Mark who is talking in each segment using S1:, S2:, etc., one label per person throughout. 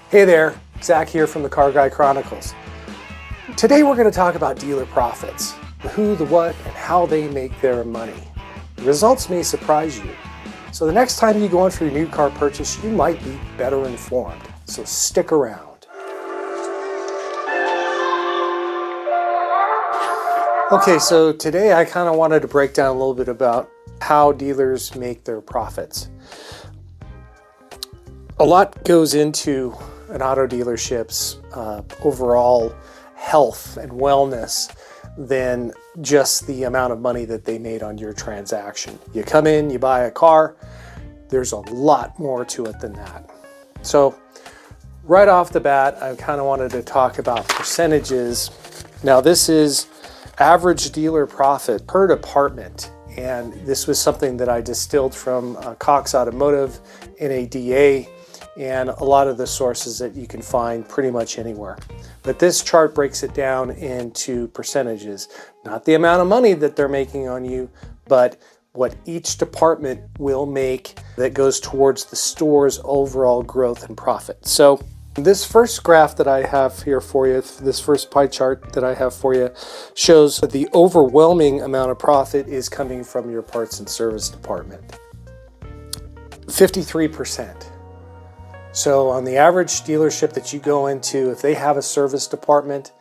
S1: Hey there, Zach here from the Car Guy Chronicles. Today we're going to talk about dealer profits, the who, the what, and how they make their money. The results may surprise you. So the next time you go in for your new car purchase, you might be better informed. So stick around. Okay, so today I kind of wanted to break down a little bit about how dealers make their profits. A lot goes into an auto dealership's overall health and wellness than just the amount of money that they made on your transaction. You come in, you buy a car, there's a lot more to it than that. So right off the bat, I kind of wanted to talk about percentages. Now this is average dealer profit per department. And this was something that I distilled from Cox Automotive, NADA, and a lot of the sources that you can find pretty much anywhere. But this chart breaks it down into percentages, not the amount of money that they're making on you, but what each department will make that goes towards the store's overall growth and profit. So this first graph that I have here for you, this first pie chart that I have for you, shows that the overwhelming amount of profit is coming from your parts and service department. 53%. So on the average dealership that you go into, if they have a service department,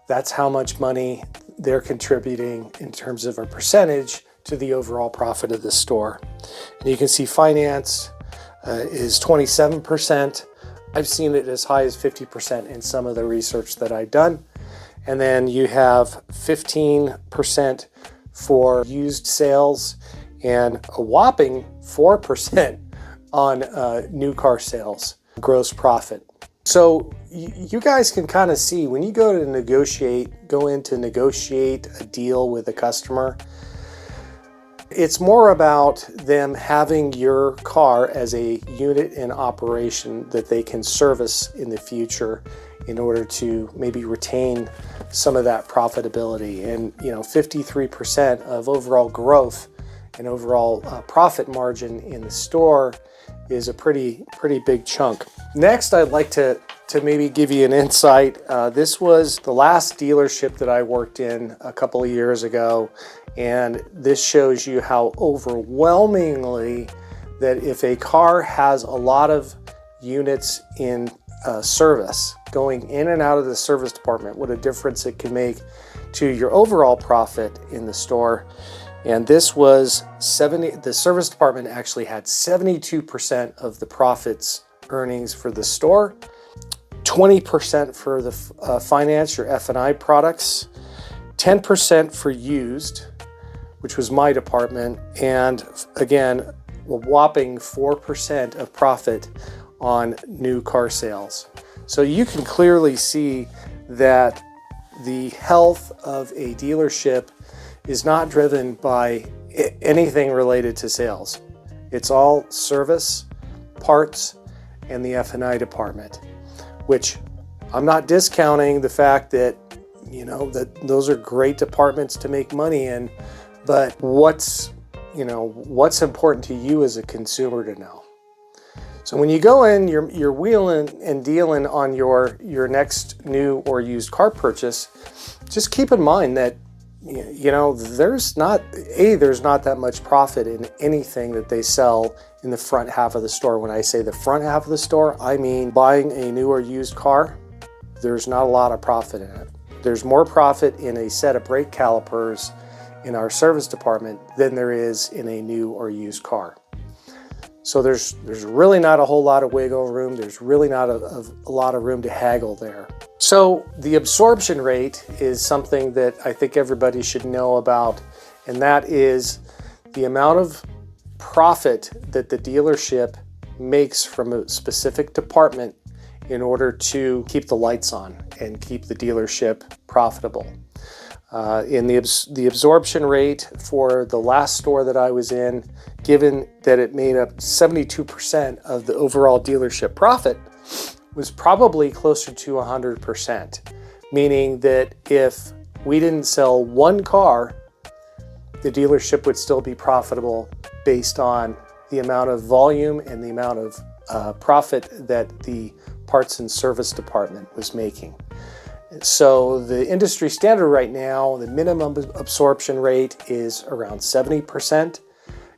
S1: that's how much money they're contributing in terms of a percentage to the overall profit of the store. And you can see finance is 27%. I've seen it as high as 50% in some of the research that I've done. And then you have 15% for used sales and a whopping 4% on new car sales, gross profit. So you guys can kind of see when you go in to negotiate a deal with a customer, it's more about them having your car as a unit in operation that they can service in the future in order to maybe retain some of that profitability. And 53% of overall growth and overall profit margin in the store is a pretty big chunk. Next, I'd like to maybe give you an insight. This was the last dealership that I worked in a couple of years ago, and this shows you how overwhelmingly that if a car has a lot of units in service going in and out of the service department, what a difference it can make to your overall profit in the store. And this was the service department actually had 72% of the profits earnings for the store, 20% for the finance, your F&I products, 10% for used, which was my department, and again, a whopping 4% of profit on new car sales. So you can clearly see that the health of a dealership is not driven by anything related to sales. It's all service, parts, and the F&I department, which I'm not discounting the fact that, that those are great departments to make money in, but what's important to you as a consumer to know. So when you go in, you're wheeling and dealing on your next new or used car purchase, just keep in mind that there's not that much profit in anything that they sell in the front half of the store. When I say the front half of the store, I mean buying a new or used car. There's not a lot of profit in it. There's more profit in a set of brake calipers in our service department than there is in a new or used car. So there's really not a whole lot of wiggle room. There's really not a lot of room to haggle there. So the absorption rate is something that I think everybody should know about, and that is the amount of profit that the dealership makes from a specific department in order to keep the lights on and keep the dealership profitable. In the absorption rate for the last store that I was in, given that it made up 72% of the overall dealership profit, was probably closer to 100%, meaning that if we didn't sell one car, the dealership would still be profitable based on the amount of volume and the amount of profit that the parts and service department was making. So the industry standard right now, the minimum absorption rate is around 70%.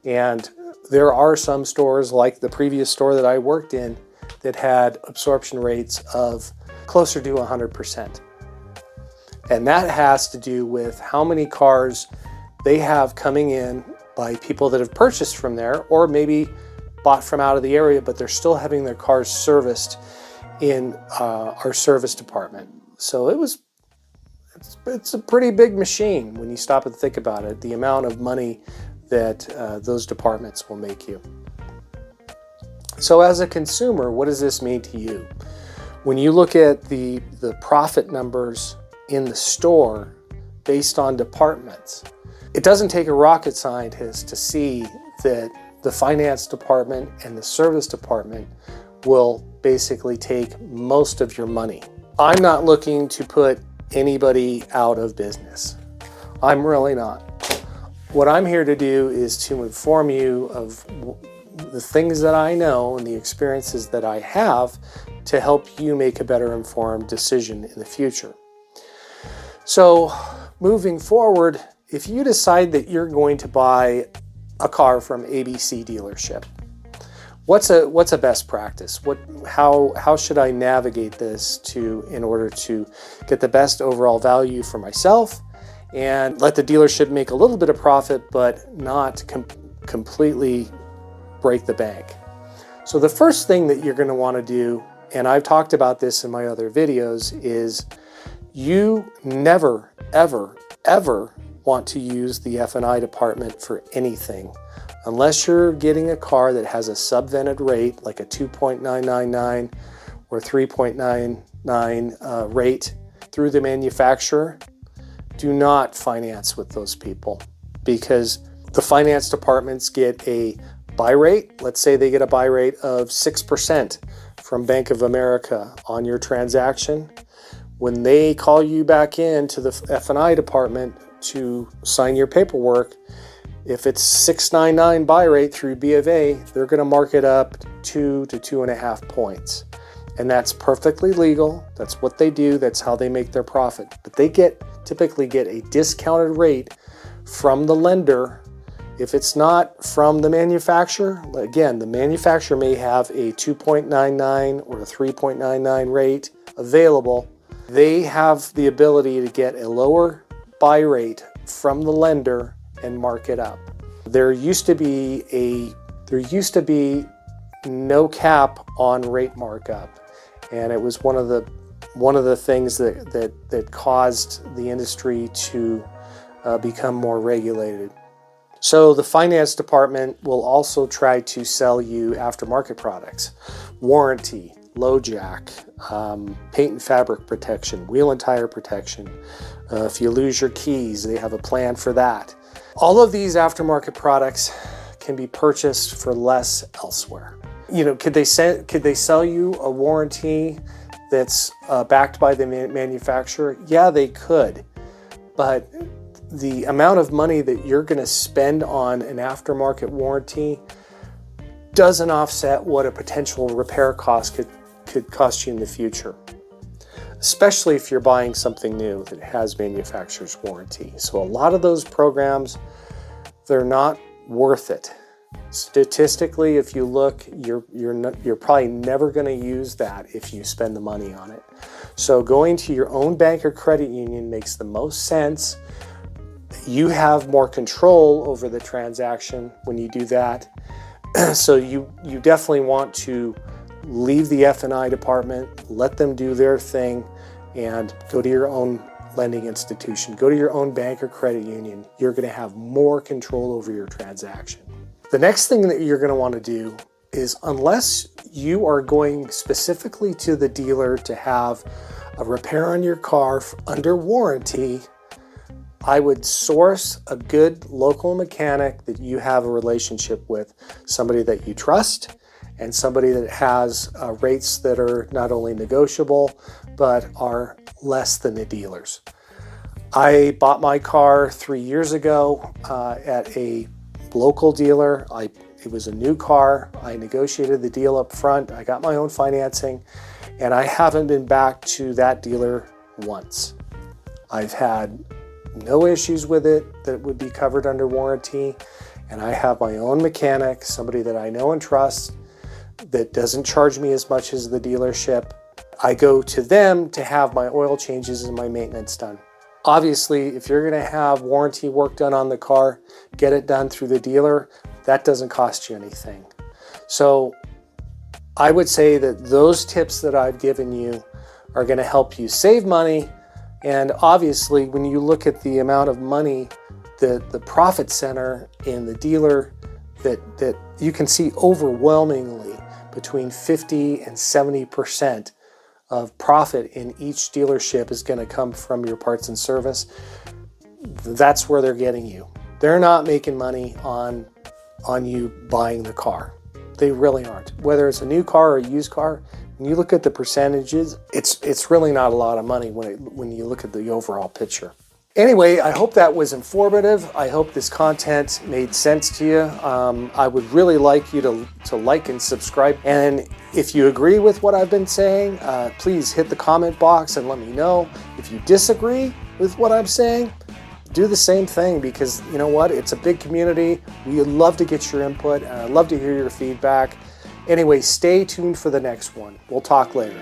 S1: And there are some stores like the previous store that I worked in that had absorption rates of closer to 100%. And that has to do with how many cars they have coming in by people that have purchased from there, or maybe bought from out of the area, but they're still having their cars serviced in our service department. So it's a pretty big machine when you stop and think about it, the amount of money that those departments will make you. So as a consumer, what does this mean to you? When you look at the profit numbers in the store based on departments, it doesn't take a rocket scientist to see that the finance department and the service department will basically take most of your money. I'm not looking to put anybody out of business. I'm really not. What I'm here to do is to inform you of the things that I know and the experiences that I have to help you make a better informed decision in the future. So moving forward, if you decide that you're going to buy a car from ABC dealership, what's a best practice? How should I navigate this in order to get the best overall value for myself and let the dealership make a little bit of profit, but not completely break the bank? So the first thing that you're going to want to do, and I've talked about this in my other videos, is you never, ever, ever want to use the F&I department for anything unless you're getting a car that has a subvented rate like a 2.999 or 3.99 rate through the manufacturer. Do not finance with those people, because the finance departments get a buy rate. Let's say they get a buy rate of 6% from Bank of America on your transaction. When they call you back in to the F&I department to sign your paperwork, if it's 6.99 buy rate through B of A, they're going to mark it up 2 to 2.5 points. And that's perfectly legal. That's what they do. That's how they make their profit. But they typically get a discounted rate from the lender. If it's not from the manufacturer, again, the manufacturer may have a 2.99 or a 3.99 rate available. They have the ability to get a lower buy rate from the lender and mark it up. There used to be no cap on rate markup, and it was one of the things that caused the industry to become more regulated. So the finance department will also try to sell you aftermarket products, warranty, low jack, paint and fabric protection, wheel and tire protection. If you lose your keys, they have a plan for that. All of these aftermarket products can be purchased for less elsewhere. You know, could they sell you a warranty that's backed by the manufacturer? Yeah, they could. But the amount of money that you're going to spend on an aftermarket warranty doesn't offset what a potential repair cost could cost you in the future, especially if you're buying something new that has manufacturer's warranty. So a lot of those programs, they're not worth it. Statistically, if you look, you're probably never going to use that if you spend the money on it. So going to your own bank or credit union makes the most sense. You have more control over the transaction when you do that. So you definitely want to leave the F&I department, let them do their thing, and go to your own lending institution. Go to your own bank or credit union. You're going to have more control over your transaction. The next thing that you're going to want to do is, unless you are going specifically to the dealer to have a repair on your car under warranty, I would source a good local mechanic that you have a relationship with, somebody that you trust, and somebody that has rates that are not only negotiable, but are less than the dealer's. I bought my car 3 years ago at a local dealer. It was a new car. I negotiated the deal up front. I got my own financing, and I haven't been back to that dealer once. I've had no issues with it that would be covered under warranty, and I have my own mechanic, somebody that I know and trust, that doesn't charge me as much as the dealership. I go to them to have my oil changes and my maintenance done. Obviously, if you're going to have warranty work done on the car, get it done through the dealer. That doesn't cost you anything. So I would say that those tips that I've given you are going to help you save money. And obviously, when you look at the amount of money that the profit center in the dealer, that you can see overwhelmingly between 50 and 70% of profit in each dealership is going to come from your parts and service. That's where they're getting you. They're not making money on you buying the car. They really aren't. Whether it's a new car or a used car, when you look at the percentages, it's really not a lot of money when you look at the overall picture. Anyway, I hope that was informative. I hope this content made sense to you. I would really like you to like and subscribe. And if you agree with what I've been saying, please hit the comment box and let me know. If you disagree with what I'm saying, do the same thing, because you know what? It's a big community. We love to get your input, and I'd love to hear your feedback. Anyway, stay tuned for the next one. We'll talk later.